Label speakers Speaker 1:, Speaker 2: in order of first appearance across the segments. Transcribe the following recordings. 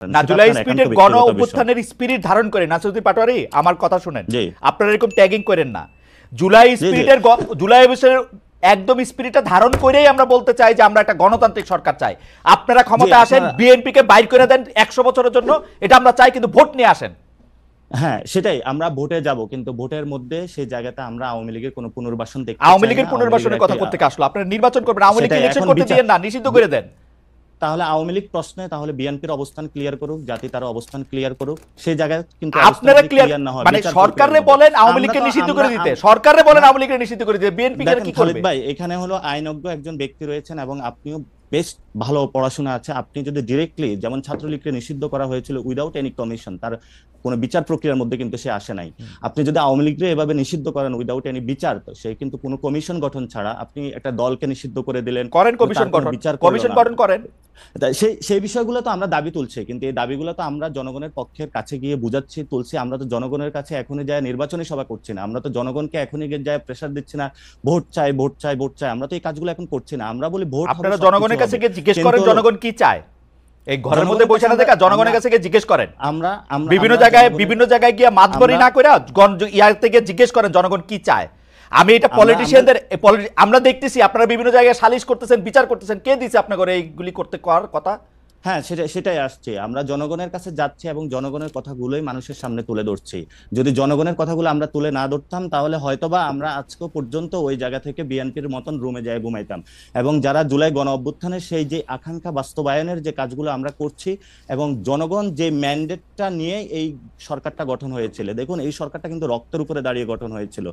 Speaker 1: না, জুলাই স্পিরিটের গণ অভ্যুত্থানের স্পিরিট ধারণ করে নাসিরুদ্দিন পাটোয়ারি আমার কথা শুনেন, আপনারা এরকম ট্যাগিং করেন না। জুলাই স্পিরিটের জুলাই অবস্থানের একদম স্পিরিটটা ধারণ করেই আমরা বলতে চাই যে আমরা একটা গণতান্ত্রিক সরকার চাই। আপনারা ক্ষমতা আসেন, বিএনপিকে বাইর করে দেন 100 বছরের জন্য, এটা আমরা চাই, কিন্তু ভোট নিয়ে আসেন।
Speaker 2: হ্যাঁ সেটাই, আমরা ভোটে যাব, কিন্তু ভোটের মধ্যে সেই জায়গাতে আমরা আওয়ামী লীগের কোনো পুনর্বাসন দেখতে চাই না।
Speaker 1: আওয়ামী লীগের পুনর্বাসনের কথা করতে আসলো, আপনারা নির্বাচন করবেন, আওয়ামী লীগ ইলেকশন করতে দিয়েন না, নিষিদ্ধ করে দেন।
Speaker 2: তাহলে আওয়ামী লীগ প্রশ্নে তাহলে বিএনপির অবস্থান ক্লিয়ার করুক, জাতি তার অবস্থান ক্লিয়ার করুক, সেই জায়গায় কিন্তু
Speaker 1: আপনারা ক্লিয়ার না হয়, মানে সরকারে বলেন আওয়ামী লীগকে নিষিদ্ধ করে দিতে, সরকারে বলেন আওয়ামী লীগকে নিষিদ্ধ করে দিতে, বিএনপি কি করবে?
Speaker 2: খালিদ ভাই, এখানে হলো আইনজ্ঞ একজন ব্যক্তি রয়েছেন এবং আপনিও বেশ ভালো পড়াশোনা আছে, আপনি যদি ডিরেক্টলি যেমন ছাত্রলীগকে নিষিদ্ধ করা হয়েছিল উইদাউট এনি কমিশন, তার কোনো বিচার প্রক্রিয়ার মধ্যে কিন্তু সে আসে নাই, আপনি যদি আওয়ামী লীগকে এভাবে নিষিদ্ধ করেন উইদাউট এনি বিচার, তো সে কিন্তু কোনো কমিশন গঠন ছাড়া আপনি একটা দলকে নিষিদ্ধ করে দিলেন,
Speaker 1: করেন কমিশন গঠন, কমিশন গঠন করেন,
Speaker 2: সেই বিষয়গুলো তো আমরা দাবি তুলছি, কিন্তু এই দাবিগুলো তো আমরা জনগণের পক্ষের কাছে গিয়ে বুঝাচ্ছি, তুলছি। আমরা তো জনগণের কাছে এখনই যায় নির্বাচনী সভা করছি না, আমরা তো জনগণকে এখনই গিয়ে যায় প্রেসার দিচ্ছি না, ভোট চাই ভোট চাই ভোট চাই, আমরা তো এই কাজগুলো এখন করছি না। আমরা বলি ভোট,
Speaker 1: আপনারা জনগণের কাছে গিয়ে জিজ্ঞেস করেন জনগণ কি চায়, এই ঘরের মধ্যে বসে না দেখা জনগণের কাছে গিয়ে জিজ্ঞেস করেন।
Speaker 2: আমরা
Speaker 1: বিভিন্ন জায়গায় গিয়ে মাতবরি না করে ইয়ার থেকে জিজ্ঞেস করেন জনগণ কি চায়। আমি এটা পলিটিশিয়ানদের আমরা দেখতেছি আপনারা বিভিন্ন জায়গায় সালিশ করতেছেন, বিচার করতেছেন, কে দিছে আপনাকে এইগুলি করতে করার কথা?
Speaker 2: হ্যাঁ সেটাই আসছে, আমরা জনগণের কাছে যাচ্ছি এবং জনগণের কথাগুলোই মানুষের সামনে তুলে ধরছি। যদি জনগণের কথাগুলো আমরা তুলে না ধরতাম তাহলে হয়তোবা আমরা আজকে পর্যন্ত ওই জায়গা থেকে বিএনপির মতন রুমে যায় ঘুমাইতাম। এবং যারা জুলাই গণ অভ্যুত্থানের সেই যে আকাঙ্ক্ষা বাস্তবায়নের যে কাজগুলো আমরা করছি এবং জনগণ যে ম্যান্ডেটটা নিয়ে এই সরকারটা গঠন হয়েছিল, দেখুন এই সরকারটা কিন্তু রক্তের উপরে দাঁড়িয়ে গঠন হয়েছিল।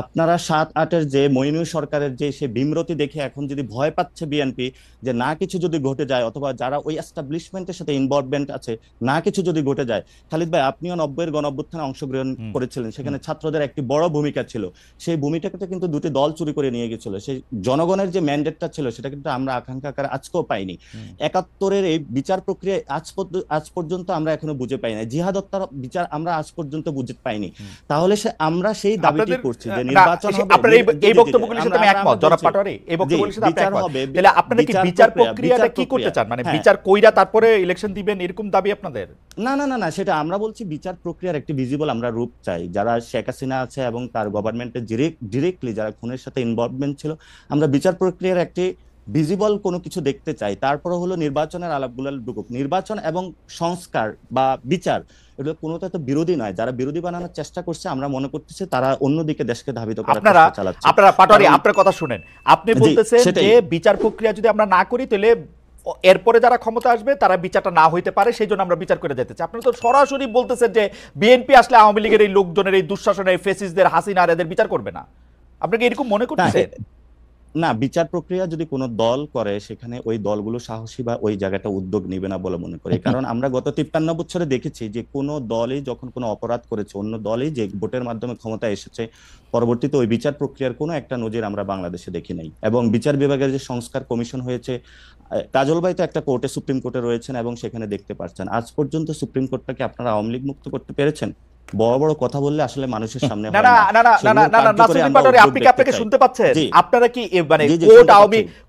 Speaker 2: আপনারা 7-8-এর যে মইনুল সরকারের যে সে বিমরতি দেখে এখন যদি ভয় পাচ্ছে বিএনপি যে না কিছু যদি ঘটে যায়, অথবা যারা ওই এস্টাবলিশমেন্টের সাথে ইনভলভমেন্ট আছে না কিছু যদি ঘটে যায়, খালিদ ভাই আপনিও 90-এর গণ অভ্যুত্থানে অংশগ্রহণ করেছিলেন, সেখানে ছাত্রদের একটি বড় ভূমিকা ছিল, সেই ভূমিকাটাতে কিন্তু দুটি দল চুরি করে নিয়ে গেছিল, সেই জনগণের যে ম্যান্ডেটটা ছিল সেটা কিন্তু আমরা আকাঙ্ক্ষা আকারে আজকেও পাইনি। 71-এর এই বিচার প্রক্রিয়া আজ পর্যন্ত আমরা এখনো বুঝে পাই না, জিহাদ হত্যার বিচার আমরা আজ পর্যন্ত বুঝে পাইনি। তাহলে আমরা সেই দাবিটি করছি যে নির্বাচন হবে।
Speaker 1: আপনার এই বক্তব্যগুলোর সাথে আমি একমত জনাব পাটোয়ারি, এই বক্তব্যগুলোর সাথে আপনি একমত। তাহলে আপনারা কি বিচার প্রক্রিয়াটা কি করতে চান, মানে বিচার কইরা তারপরে ইলেকশন দিবেন এরকম দাবি আপনাদের?
Speaker 2: না না না না, সেটা আমরা বলছি বিচার প্রক্রিয়ার একটি ভিজিবল আমরা রূপ চাই। যারা শেখ হাসিনা আছে এবং তার গভর্নমেন্টের ডিরেক্টলি যারা খুনের সাথে ইনভলভমেন্ট ছিল, আমরা বিচার প্রক্রিয়ার একটি ভিজিবল কোনো কিছু দেখতে চাই। তারপরে হলো নির্বাচনের আলাপগুলো ঢুকুক। নির্বাচন এবং সংস্কার বা বিচার এগুলো কোনোটা তো বিরোধী নয়। যারা বিরোধী বানানোর চেষ্টা করছে আমরা মনে করতেছি তারা অন্যদিকে দেশকে ধাবিত করার চেষ্টা চালাচ্ছে।
Speaker 1: আপনারা পাটোয়ারি আপনার কথা শুনেন, আপনি বলতেছেন যে বিচার প্রক্রিয়া যদি আমরা না করি তাহলে এরপরে যারা ক্ষমতা আসবে তারা বিচারটা না হইতে পারে, সেই জন্য আমরা বিচার করে যেতে চাই। আপনারা তো সরাসরি বলতেছেন যে বিএনপি আসলে আওয়ামী লীগের এই লোকজনের এই দুঃশাসনের ফেসিসদের হাসিনার এদের বিচার করবে না, আপনাকে এরকম মনে করতেছেন?
Speaker 2: না, বিচার প্রক্রিয়া যদি কোনো দল করে সেখানে ওই দলগুলো সাহসী বা ওই জায়গাটা উদ্যোগ নিবে না বলে মনে করি। কারণ আমরা গত 53 বছরে দেখেছি যে কোনো দলই যখন কোনো অপরাধ করেছে, অন্য দলই যে ভোটের মাধ্যমে ক্ষমতায় এসেছে, পরবর্তীতে ওই বিচার প্রক্রিয়ার কোনো একটা নজির আমরা বাংলাদেশে দেখি নাই। এবং বিচার বিভাগের যে সংস্কার কমিশন হয়েছে, কাজল ভাই তো একটা কোর্টে সুপ্রিম কোর্টে রয়েছেন এবং সেখানে দেখতে পাচ্ছেন আজ পর্যন্ত সুপ্রিম কোর্টটাকে আপনারা আওয়ামী লীগ মুক্ত করতে পেরেছেন? বড় বড় কথা বললে আসলে মানুষের সামনে হয় না।
Speaker 1: না না না না না না, নাসিরুদ্দিন পাটোয়ারি আপনি কি আপনাকে শুনতে পাচ্ছেন? আপনারা কি মানে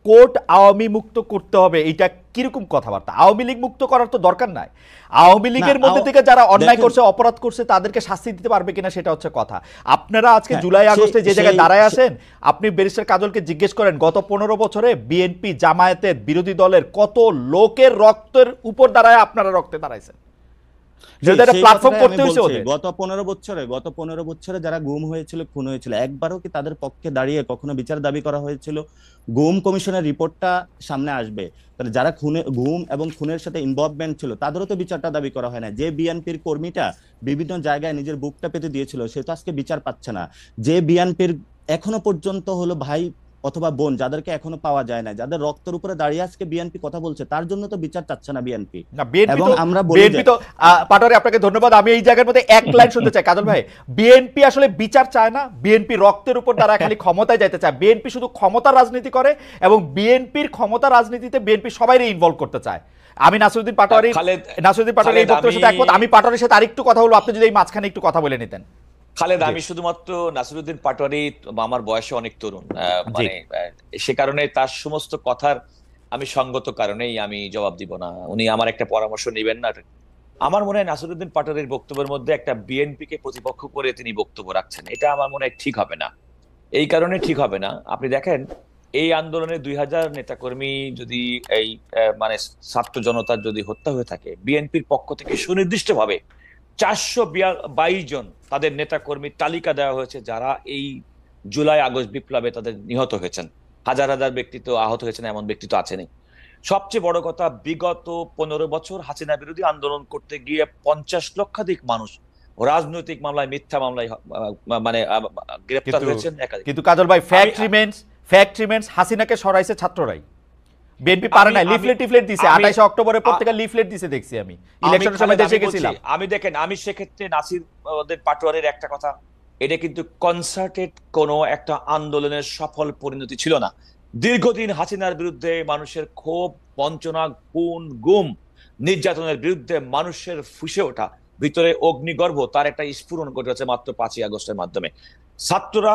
Speaker 1: কোর্ট আওয়ামী মুক্ত করতে হবে, এটা কিরকম কথাবার্তা? আওয়ামী লীগ মুক্ত করার তো দরকার নাই। আওয়ামী লীগের মধ্যে থেকে যারা অন্যায় করছে, অপরাধ করছে, তাদেরকে শাস্তি দিতে পারবে কিনা সেটা হচ্ছে কথা। আপনারা আজকে জুলাই আগস্টে যে জায়গায় দাঁড়ায় আছেন, আপনি ব্যারিস্টার কাজলকে জিজ্ঞেস করেন গত 15 বছরে বিএনপি জামায়াতের বিরোধী দলের কত লোকের রক্তের উপর দাঁড়ায় আপনারা রক্তে দাঁড়াইছেন।
Speaker 2: গত 15 বছরে যারা গুম হয়েছিল, খুন হয়েছিল, একবারও কি তাদের পক্ষে দাঁড়িয়ে কখনো বিচার দাবি করা হয়েছিল? গুম কমিশনের রিপোর্টটা সামনে আসবে, তাহলে যারা গুম এবং খুনের সাথে ইনভলভমেন্ট ছিল তাদেরও তো বিচারটা দাবি করা হয় না। যে বিএনপির কর্মীটা বিভিন্ন জায়গায় নিজের বুকটা পেতে দিয়েছিল সে তো আজকে বিচার পাচ্ছে না। যে বিএনপির এখনো পর্যন্ত হলো ভাই অথবা বোন যাদেরকে এখনো পাওয়া যায় না, যাদের রক্তের উপরে দাঁড়িয়ে আজকে বিএনপি কথা বলছে, তার জন্য তো বিচার চাচ্ছে না বিএনপি।
Speaker 1: এবং আমরা বিএনপি তো পাটোয়ারি আপনাকে ধন্যবাদ। আমি এই জায়গার মধ্যে এক লাইন শুনতে চাই কাজল ভাই, বিএনপি আসলে বিচার চায় না, বিএনপি রক্তের উপর দাঁড়ায় খালি ক্ষমতায় যাইতে চায়। বিএনপি শুধু ক্ষমতার রাজনীতি করে এবং বিএনপির ক্ষমতা রাজনীতিতে বিএনপি সবাইকে ইনভলভ করতে চায়। আমি নাসিরুদ্দিন পাটোয়ারি এই বক্তব্যের সাথে একমত। আমি পাটোয়ারির সাথে আরেকটু কথা বলবো, আপনি যদি এই মাঝখানে একটু কথা বলে নিতেন।
Speaker 3: খালেদ, আমি শুধুমাত্র নাসিরুদ্দিন পাটোয়ারি আমার বয়সে অনেক তরুণ, মানে সে কারণে তার সমস্ত কথার আমি সঙ্গত কারণেই আমি জবাব দিব না, উনি আমার একটা পরামর্শ নেবেন না। আমার মনে হয় নাসিরউদ্দিন পাটোয়ারির বক্তব্যের মধ্যে একটা বিএনপিকে প্রতিপক্ষ করে তিনি বক্তব্য রাখছেন, এটা আমার মনে হয় ঠিক হবে না। এই কারণে ঠিক হবে না, আপনি দেখেন এই আন্দোলনে 2000 নেতাকর্মী যদি এই মানে ছাত্র জনতার যদি হত্যা হয়ে থাকে, বিএনপির পক্ষ থেকে সুনির্দিষ্টভাবে 422 জন তাদের নেতাকর্মীর তালিকা দেওয়া হয়েছে যারা এই জুলাই আগস্ট বিপ্লবে তাদের নিহত হয়েছেন। হাজার হাজার ব্যক্তি তো আহত হয়েছেন, এমন ব্যক্তি তো আছেনই। সবচেয়ে বড় কথা, বিগত 15 বছর হাসিনা বিরোধী আন্দোলন করতে গিয়ে 50 লক্ষাধিক মানুষ রাজনৈতিক মামলায়, মিথ্যা মামলায় মানে গ্রেপ্তার হয়েছেন।
Speaker 1: কিন্তু কাজল ভাই, ফ্যাক্ট রিমেন্স হাসিনাকে সরাইছে ছাত্ররাই। বিএনপি পারে না, লিফলেট দিছে 28 অক্টোবরের পর থেকে লিফলেট দিছে, দেখছি আমি ইলেকশনের সময় দেশে গেছিলাম।
Speaker 3: আমি দেখেন, আমি সেক্ষেত্রে নাসিরউদ্দিন পাটোয়ারির একটা কথা, এটা কিন্তু কনসার্টেড কোনো একটা আন্দোলনের সফল পরিণতি ছিল না। দীর্ঘদিন হাসিনার বিরুদ্ধে মানুষের ক্ষোভ, বঞ্চনা, খুন, গুম, নির্যাতনের বিরুদ্ধে মানুষের ফুঁসে ওঠা, ভিতরে অগ্নিগর্ভ, তার একটা স্ফুরণ ঘটেছে মাত্র 5ই আগস্টের মাধ্যমে। ছাত্ররা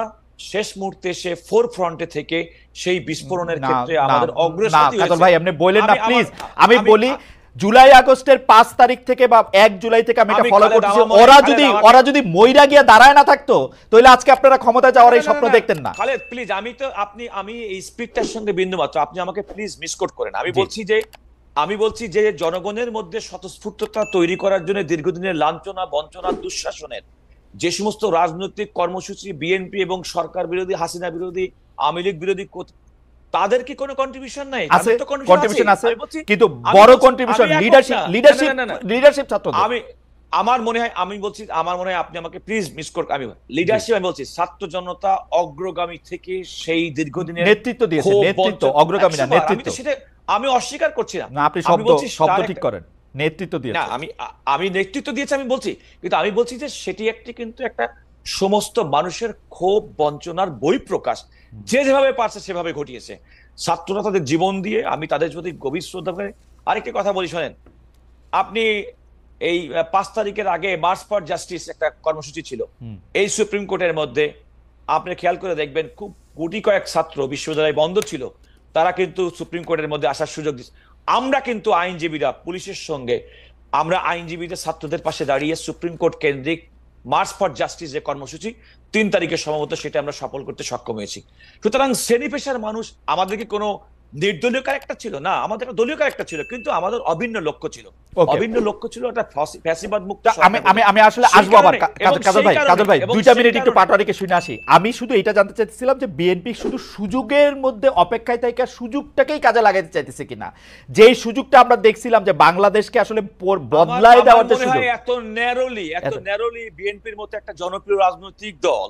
Speaker 3: শেষ মুহূর্তে সে ফোর ফ্রন্টে থেকে সেই বিস্ফোরণের ক্ষেত্রে আমাদের অগ্রসারী হয়েছে।
Speaker 1: ভাই আপনি বলেন না প্লিজ, আমি বলি জুলাই আগস্টের 5 তারিখ থেকে বা 1 জুলাই থেকে আমি এটা ফলো করতেছি, ওরা যদি মইরা গিয়া দাঁড়ায় না থাকতো তাহলে আজকে আপনারা ক্ষমতায় যাওয়ার এই স্বপ্ন দেখতেন না।
Speaker 3: খালেদ প্লিজ, আমি এই স্পিকটার সঙ্গে বিন্দুমাত্র আপনি আমাকে প্লিজ মিসকোট করেন। আমি বলছি যে জনগণের মধ্যে স্বতঃস্ফূর্ততা তৈরি করার জন্য দীর্ঘদিনের লাঞ্ছনা, বঞ্চনা, দুঃশাসনের যে সমস্ত রাজনৈতিক কর্মসূচি বিএনপি এবং সরকার বিরোধী, হাসিনা বিরোধী, আওয়ামী লীগ বিরোধী, তাদের কি কোনো কন্ট্রিবিউশন নাই?
Speaker 1: কন্ট্রিবিউশন আছে, কিন্তু বড় কন্ট্রিবিউশন লিডারশিপ ছাত্রদের।
Speaker 3: আমার মনে হয় আপনি আমাকে প্লিজ মিসকোট, আমি লিডারশিপ আমি বলছি ছাত্র জনতা অগ্রগামী থেকে সেই দীর্ঘদিনের
Speaker 1: নেতৃত্ব দিয়েছে, নেতৃত্ব অগ্রগামী না, নেতৃত্ব।
Speaker 3: সেটা আমি অস্বীকার করছি না,
Speaker 1: আপনি শব্দ ঠিক করেন, নেতৃত্ব দিয়েছে।
Speaker 3: না, আমি নেতৃত্ব দিয়েছি আমি বলছি, কিন্তু আমি বলছি যে সেটি কিন্তু একটা সমস্ত মানুষের ক্ষোভ, বঞ্চনার বহিঃপ্রকাশ, যে যেভাবে পারছে সেভাবে ঘটিয়েছে। ছাত্ররা তাদের জীবন দিয়ে, আমি তাদের প্রতি গভীর শ্রদ্ধা করি। আরেকটি কথা বলি শোনেন, আপনি এই 5 তারিখের আগে মার্চ ফর জাস্টিস একটা কর্মসূচি ছিল এই সুপ্রিম কোর্টের মধ্যে, আপনি খেয়াল করে দেখবেন খুব কোটি কয়েক ছাত্র, বিশ্ববিদ্যালয় বন্ধ ছিল, তারা কিন্তু সুপ্রিম কোর্টের মধ্যে আসার সুযোগ দিচ্ছে। আমরা কিন্তু আইনজীবীরা পুলিশের সঙ্গে, আমরা আইনজীবীদের ছাত্রদের পাশে দাঁড়িয়ে সুপ্রিম কোর্ট কেন্দ্রিক মার্চ ফর জাস্টিস যে কর্মসূচি 3 তারিখে সম্ভবত, সেটা আমরা সফল করতে সক্ষম হয়েছি। সুতরাং শ্রেণী পেশার মানুষ, আমাদেরকে কোনো নির্দলীয় ক্যারেক্টার ছিল না, আমাদের একটা দলীয় ক্যারেক্টার ছিল, কিন্তু আমাদের অভিন্ন লক্ষ্য ছিল, একটা ফ্যাসিবাদ মুক্ত।
Speaker 1: আমি আসলে আসবো আবার কাজল ভাই 2টা মিনিট একটু পাটোয়ারিকে শুনে আসি। আমি শুধু এটা জানতে চাইছিলাম যে বিএনপি শুধু সুযোগের মধ্যে অপেক্ষায় থেকে সুযোগটাকেই কাজে লাগাইতে চাইতেছে কিনা, যেই সুযোগটা আমরা দেখছিলাম যে বাংলাদেশকে আসলে বদলায় দেওয়ার যে সুযোগ।
Speaker 3: এত ন্যারোলি বিএনপির মতো একটা জনপ্রিয় রাজনৈতিক দল,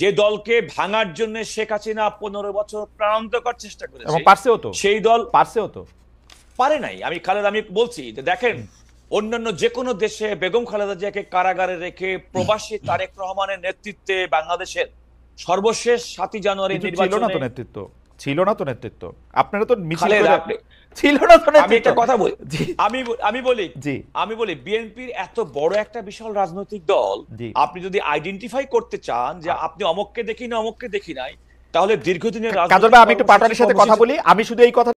Speaker 3: যে দলকে ভাঙার জন্য শেখ হাসিনা 15 বছর প্রাণান্তকর চেষ্টা করেছে,
Speaker 1: সেই দল পারছেও তো
Speaker 3: পারে নাই। আমি বলছি যে দেখেন, অন্যান্য যে কোনো দেশে বেগম খালেদা জিয়াকে কারাগারে রেখে প্রবাসী তারেক রহমানের নেতৃত্বে বাংলাদেশের সর্বশেষ 7 জানুয়ারি নির্বাচনে
Speaker 1: ছিল না তো নেতৃত্ব। আপনারা তো
Speaker 3: ছিল না তো নেতৃত্ব। আমি একটা কথা বলি, আমি বলি বিএনপির এত বড় একটা বিশাল রাজনৈতিক দল, আপনি যদি আইডেন্টিফাই করতে চান যে আপনি অমুককে দেখি না, অমুককে দেখি নাই, তাহলে দীর্ঘদিনের
Speaker 1: কাজল ভাই, আমি একটু পাটোয়ারির সাথে কথা বলি। আমি শুধু এই কথা